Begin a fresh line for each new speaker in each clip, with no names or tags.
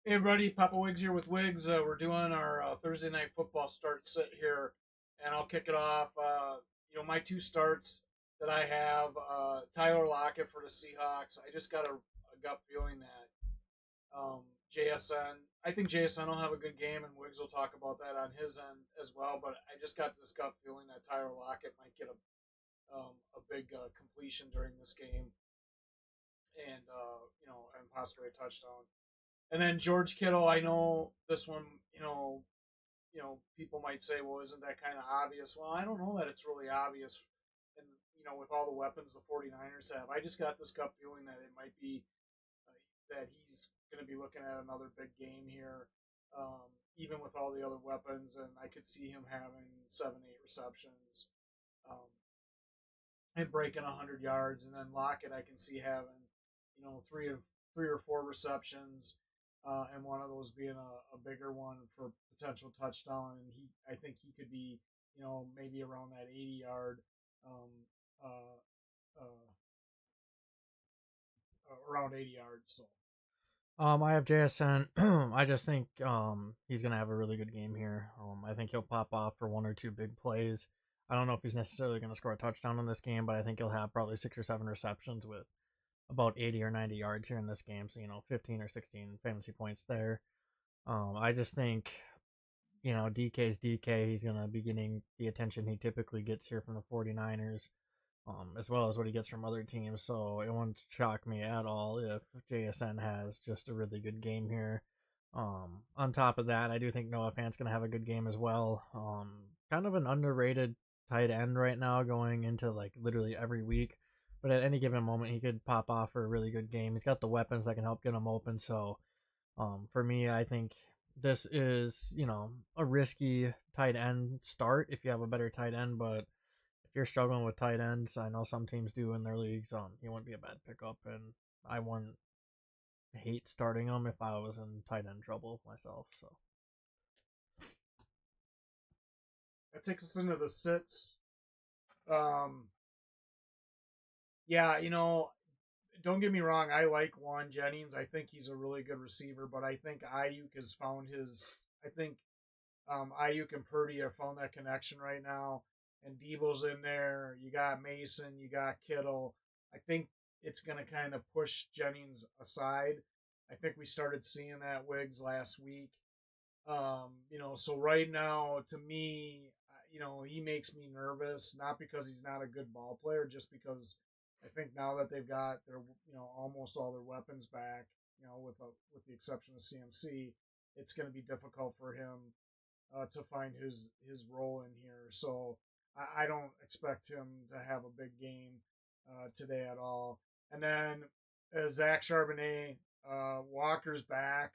Hey everybody, Papa Wiggs here with Wiggs. We're doing our Thursday night football start sit here, and I'll kick it off. My two starts that I have: Tyler Lockett for the Seahawks. I just got a gut feeling that JSN. I think JSN will have a good game, and Wiggs will talk about that on his end as well. But I just got this gut feeling that Tyler Lockett might get a big completion during this game, and and possibly a touchdown. And then George Kittle, I know this one, people might say, well, isn't that kind of obvious? Well, I don't know that it's really obvious. And, with all the weapons the 49ers have, I just got this gut feeling that it might be that he's going to be looking at another big game here, even with all the other weapons. And I could see him having 7, 8 receptions um, and breaking 100 yards. And then Lockett, I can see having, three or four receptions, and one of those being a bigger one for potential touchdown. And I think he could be, maybe around that 80-yard, um, uh, uh, around 80 yards. So
I have JSN. I just think he's gonna have a really good game here. I think he'll pop off for one or two big plays. I don't know if he's necessarily gonna score a touchdown in this game, but I think he'll have probably 6 or 7 receptions with about 80 or 90 yards here in this game. So 15 or 16 fantasy points there. I just think DK's DK. He's gonna be getting the attention he typically gets here from the 49ers, as well as what he gets from other teams. So it wouldn't shock me at all if JSN has just a really good game here. On top of that, I do think Noah Fant's going to have a good game as well. Kind of an underrated tight end right now, going into like literally every week. But at any given moment, he could pop off for a really good game. He's got the weapons that can help get him open. So for me, I think this is, a risky tight end start if you have a better tight end, but if you're struggling with tight ends, I know some teams do in their leagues. He wouldn't be a bad pickup, and I wouldn't hate starting him if I was in tight end trouble myself. So
that takes us into the sits. Um, yeah, don't get me wrong. I like Juan Jennings. I think he's a really good receiver, but I think Ayuk has found his. I think Ayuk and Purdy have found that connection right now, and Debo's in there. You got Mason, you got Kittle. I think it's going to kind of push Jennings aside. I think we started seeing that Wiggs last week. So right now, to me, he makes me nervous, not because he's not a good ball player, just because I think now that they've got their, almost all their weapons back, with the exception of CMC, it's going to be difficult for him to find his role in here. So I don't expect him to have a big game today at all. And then Zach Charbonnet, Walker's back.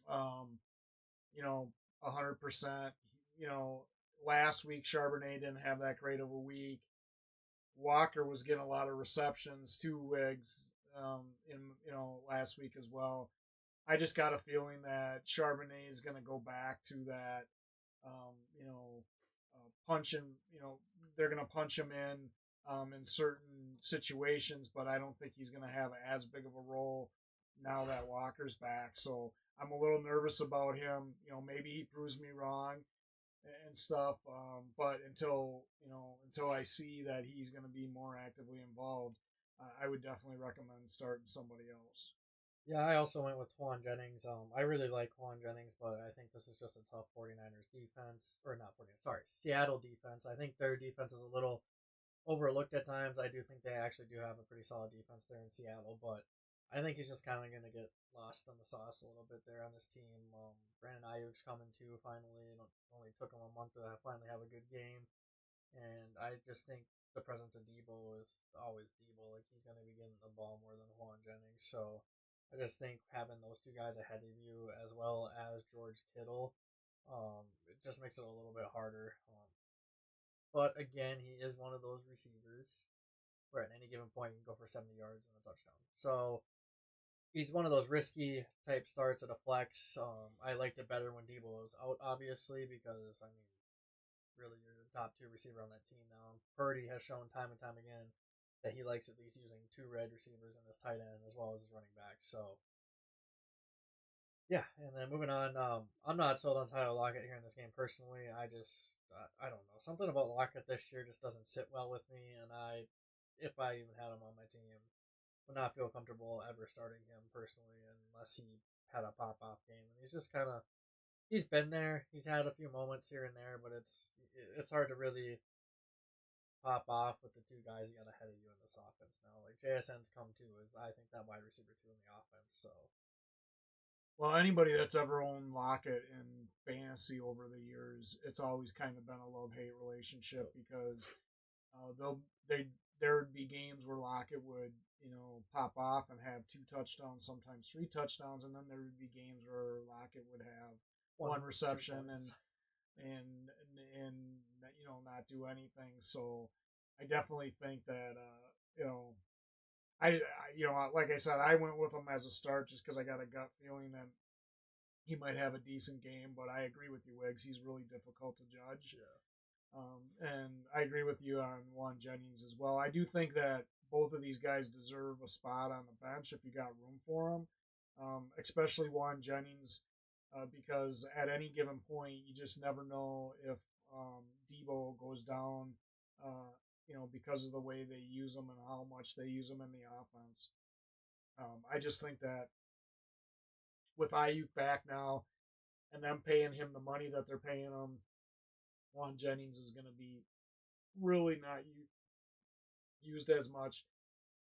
Um, 100%. You know, last week Charbonnet didn't have that great of a week. Walker was getting a lot of receptions, 2 wigs, in last week as well. I just got a feeling that Charbonnet is going to go back to that, um, you know, punching. They're going to punch him in certain situations, but I don't think he's going to have as big of a role now that Walker's back. So I'm a little nervous about him. Maybe he proves me wrong and stuff. But until I see that he's going to be more actively involved, I would definitely recommend starting somebody else.
yeah, I also went with Juan Jennings. I really like Juan Jennings, but I think this is just a tough 49ers defense, or not 49ers, sorry, Seattle defense. I think their defense is a little overlooked at times. I do think they actually do have a pretty solid defense there in Seattle, but I think he's just kind of going to get lost in the sauce a little bit there on this team. Brandon Ayuk's coming too finally. It only took him a month to finally have a good game, and I just think the presence of Debo is always Debo. Like he's going to be getting the ball more than Juan Jennings, so I just think having those two guys ahead of you as well as George Kittle, it just makes it a little bit harder. But again, he is one of those receivers where at any given point you can go for 70 yards and a touchdown. So he's one of those risky type starts at a flex. I liked it better when Debo was out, obviously, because I mean, really, you're the top two receiver on that team now. Purdy has shown time and time again that he likes at least using two red receivers in his tight end as well as his running back. So Yeah, and then moving on, I'm not sold on Tyler Lockett here in this game personally. I don't know, something about Lockett this year just doesn't sit well with me, and if I even had him on my team, would not feel comfortable ever starting him personally unless he had a pop off game. And he's just kind of he's been there. He's had a few moments here and there, but it's hard to really pop off with the two guys you got ahead of you in this offense now. Like JSN's come too is I think that wide receiver two in the offense. So
Well, anybody that's ever owned Lockett in fantasy over the years, it's always kind of been a love hate relationship because they'll they there would be games where Lockett would pop off and have 2 touchdowns, sometimes 3 touchdowns, and then there would be games where Lockett would have one reception and not do anything. So I definitely think that like I said, I went with him as a start just because I got a gut feeling that he might have a decent game. But I agree with you, Wiggs. He's really difficult to judge.
yeah.
And I agree with you on Juan Jennings as well. I do think that both of these guys deserve a spot on the bench if you got room for them, especially Juan Jennings, because at any given point, you just never know if Debo goes down, because of the way they use him and how much they use him in the offense. I just think that with Ayuk back now and them paying him the money that they're paying him, Juan Jennings is going to be really not used as much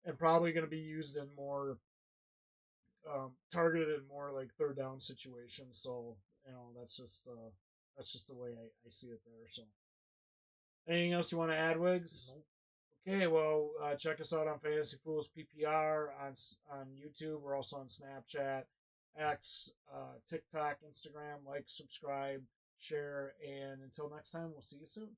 and probably going to be used in more targeted in more like third down situations. So that's just the way I see it there. So anything else you want to add, Wiggs?
Nope.
Okay, well, check us out on Fantasy Fools PPR on YouTube. We're also on Snapchat, X, TikTok, Instagram. Like, subscribe, share, and until next time, we'll see you soon.